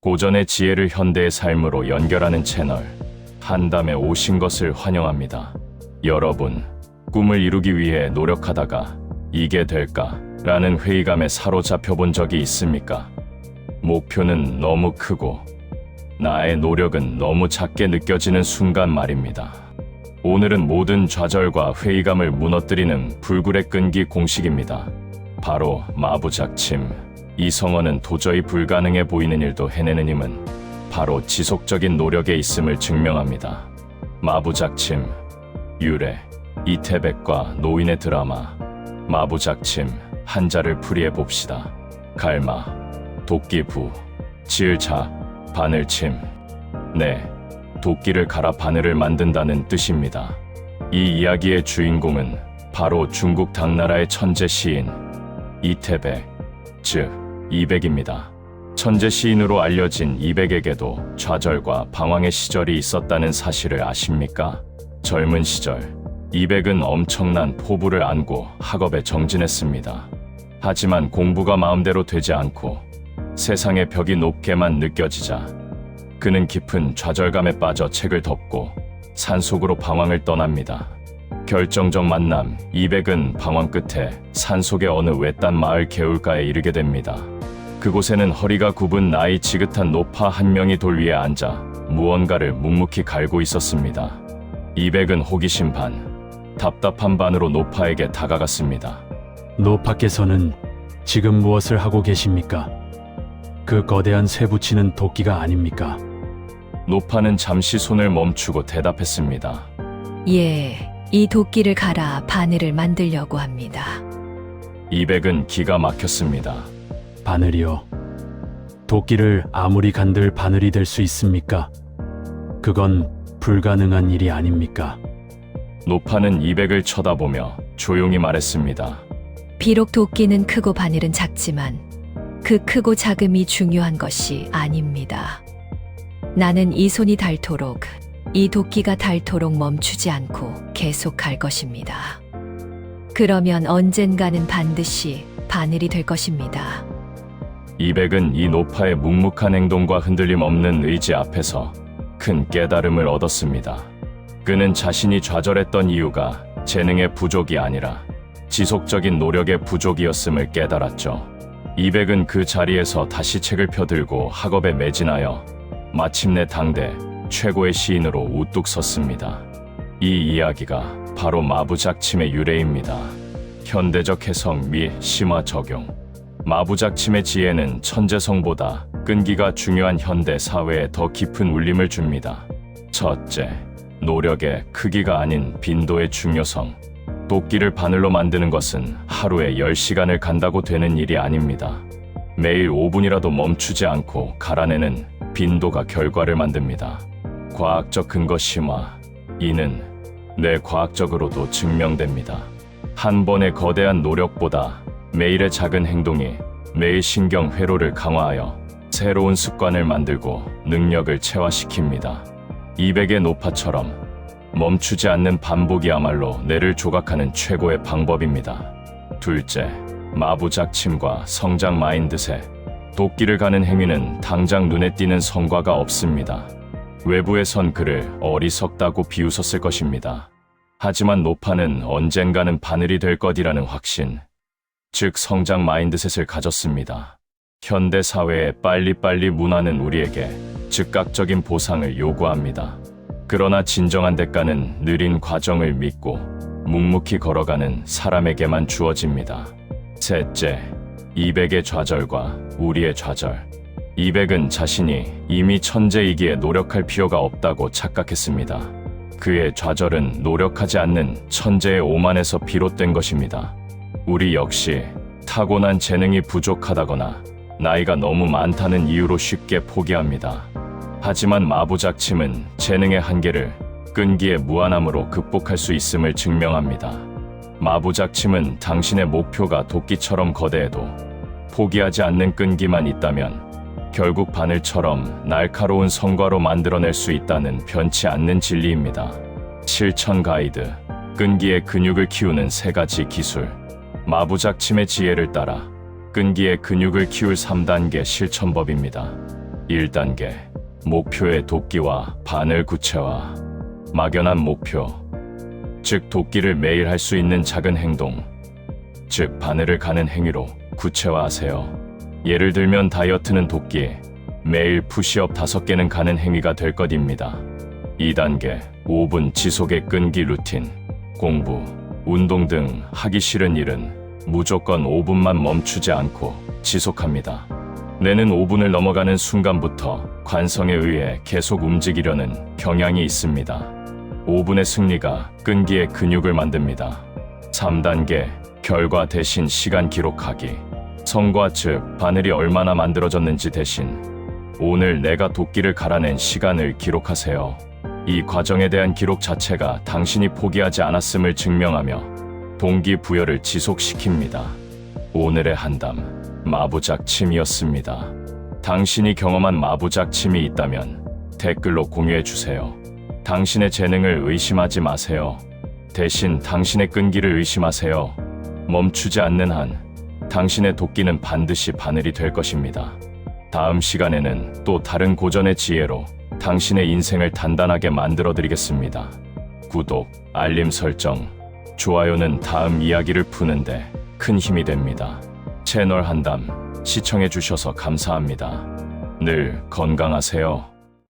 고전의 지혜를 현대의 삶으로 연결하는 채널 한담에 오신 것을 환영합니다. 여러분, 꿈을 이루기 위해 노력하다가 이게 될까? 라는 회의감에 사로잡혀 본 적이 있습니까? 목표는 너무 크고 나의 노력은 너무 작게 느껴지는 순간 말입니다. 오늘은 모든 좌절과 회의감을 무너뜨리는 불굴의 끈기 공식입니다. 바로 마부작침. 이 성어는 도저히 불가능해 보이는 일도 해내는 힘은 바로 지속적인 노력에 있음을 증명합니다. 마부작침, 유래, 이태백과 노인의 드라마. 마부작침, 한자를 풀이해 봅시다. 갈마, 도끼부, 지을자, 바늘침. 네, 도끼를 갈아 바늘을 만든다는 뜻입니다. 이 이야기의 주인공은 바로 중국 당나라의 천재 시인 이태백, 즉 이백입니다. 천재 시인으로 알려진 이백에게도 좌절과 방황의 시절이 있었다는 사실을 아십니까? 젊은 시절, 이백은 엄청난 포부를 안고 학업에 정진했습니다. 하지만 공부가 마음대로 되지 않고 세상의 벽이 높게만 느껴지자 그는 깊은 좌절감에 빠져 책을 덮고 산속으로 방황을 떠납니다. 결정적 만남, 이백은 방황 끝에 산속의 어느 외딴 마을 개울가에 이르게 됩니다. 그곳에는 허리가 굽은 나이 지긋한 노파 한 명이 돌 위에 앉아 무언가를 묵묵히 갈고 있었습니다. 이백은 호기심 반, 답답한 반으로 노파에게 다가갔습니다. 노파께서는 지금 무엇을 하고 계십니까? 그 거대한 쇠 붙이는 도끼가 아닙니까? 노파는 잠시 손을 멈추고 대답했습니다. 예, 이 도끼를 갈아 바늘을 만들려고 합니다. 이백은 기가 막혔습니다. 바늘이요. 도끼를 아무리 간들 바늘이 될 수 있습니까? 그건 불가능한 일이 아닙니까? 노파는 이백을 쳐다보며 조용히 말했습니다. 비록 도끼는 크고 바늘은 작지만 그 크고 작음이 중요한 것이 아닙니다. 나는 이 손이 닳도록, 이 도끼가 닳도록 멈추지 않고 계속 갈 것입니다. 그러면 언젠가는 반드시 바늘이 될 것입니다. 이백은 이 노파의 묵묵한 행동과 흔들림 없는 의지 앞에서 큰 깨달음을 얻었습니다. 그는 자신이 좌절했던 이유가 재능의 부족이 아니라 지속적인 노력의 부족이었음을 깨달았죠. 이백은 그 자리에서 다시 책을 펴들고 학업에 매진하여 마침내 당대 최고의 시인으로 우뚝 섰습니다. 이 이야기가 바로 마부작침의 유래입니다. 현대적 해석 및 심화 적용. 마부작침의 지혜는 천재성보다 끈기가 중요한 현대 사회에 더 깊은 울림을 줍니다. 첫째, 노력의 크기가 아닌 빈도의 중요성. 도끼를 바늘로 만드는 것은 하루에 10시간을 간다고 되는 일이 아닙니다. 매일 5분이라도 멈추지 않고 갈아내는 빈도가 결과를 만듭니다. 과학적 근거 심화. 이는 뇌과학적으로도 증명됩니다. 한 번의 거대한 노력보다 매일의 작은 행동이 뇌의 신경 회로를 강화하여 새로운 습관을 만들고 능력을 체화시킵니다. 이백의 노파처럼 멈추지 않는 반복이야말로 뇌를 조각하는 최고의 방법입니다. 둘째, 마부작침과 성장 마인드셋. 도끼를 가는 행위는 당장 눈에 띄는 성과가 없습니다. 외부에선 그를 어리석다고 비웃었을 것입니다. 하지만 노파는 언젠가는 바늘이 될 것이라는 확신, 즉 성장 마인드셋을 가졌습니다. 현대 사회의 빨리빨리 문화는 우리에게 즉각적인 보상을 요구합니다. 그러나 진정한 대가는 느린 과정을 믿고 묵묵히 걸어가는 사람에게만 주어집니다. 셋째, 이백의 좌절과 우리의 좌절. 이백은 자신이 이미 천재이기에 노력할 필요가 없다고 착각했습니다. 그의 좌절은 노력하지 않는 천재의 오만에서 비롯된 것입니다. 우리 역시 타고난 재능이 부족하다거나 나이가 너무 많다는 이유로 쉽게 포기합니다. 하지만 마부작침은 재능의 한계를 끈기의 무한함으로 극복할 수 있음을 증명합니다. 마부작침은 당신의 목표가 도끼처럼 거대해도 포기하지 않는 끈기만 있다면 결국 바늘처럼 날카로운 성과로 만들어낼 수 있다는 변치 않는 진리입니다. 실천 가이드, 끈기의 근육을 키우는 3가지 기술. 마부작침의 지혜를 따라 끈기의 근육을 키울 3단계 실천법입니다. 1단계. 목표의 도끼와 바늘 구체화. 막연한 목표, 즉 도끼를 매일 할 수 있는 작은 행동, 즉 바늘을 가는 행위로 구체화하세요. 예를 들면 다이어트는 도끼, 매일 푸시업 5개는 가는 행위가 될 것입니다. 2단계. 5분 지속의 끈기 루틴. 공부, 운동 등 하기 싫은 일은 무조건 5분만 멈추지 않고 지속합니다. 뇌는 5분을 넘어가는 순간부터 관성에 의해 계속 움직이려는 경향이 있습니다. 5분의 승리가 끈기의 근육을 만듭니다. 3단계. 결과 대신 시간 기록하기. 성과 즉 바늘이 얼마나 만들어졌는지 대신 오늘 내가 도끼를 갈아낸 시간을 기록하세요. 이 과정에 대한 기록 자체가 당신이 포기하지 않았음을 증명하며 동기부여를 지속시킵니다. 오늘의 한담, 마부작침이었습니다. 당신이 경험한 마부작침이 있다면 댓글로 공유해 주세요. 당신의 재능을 의심하지 마세요. 대신 당신의 끈기를 의심하세요. 멈추지 않는 한 당신의 도끼는 반드시 바늘이 될 것입니다. 다음 시간에는 또 다른 고전의 지혜로 당신의 인생을 단단하게 만들어 드리겠습니다. 구독, 알림 설정, 좋아요는 다음 이야기를 푸는데 큰 힘이 됩니다. 채널 한담 시청해 주셔서 감사합니다. 늘 건강하세요.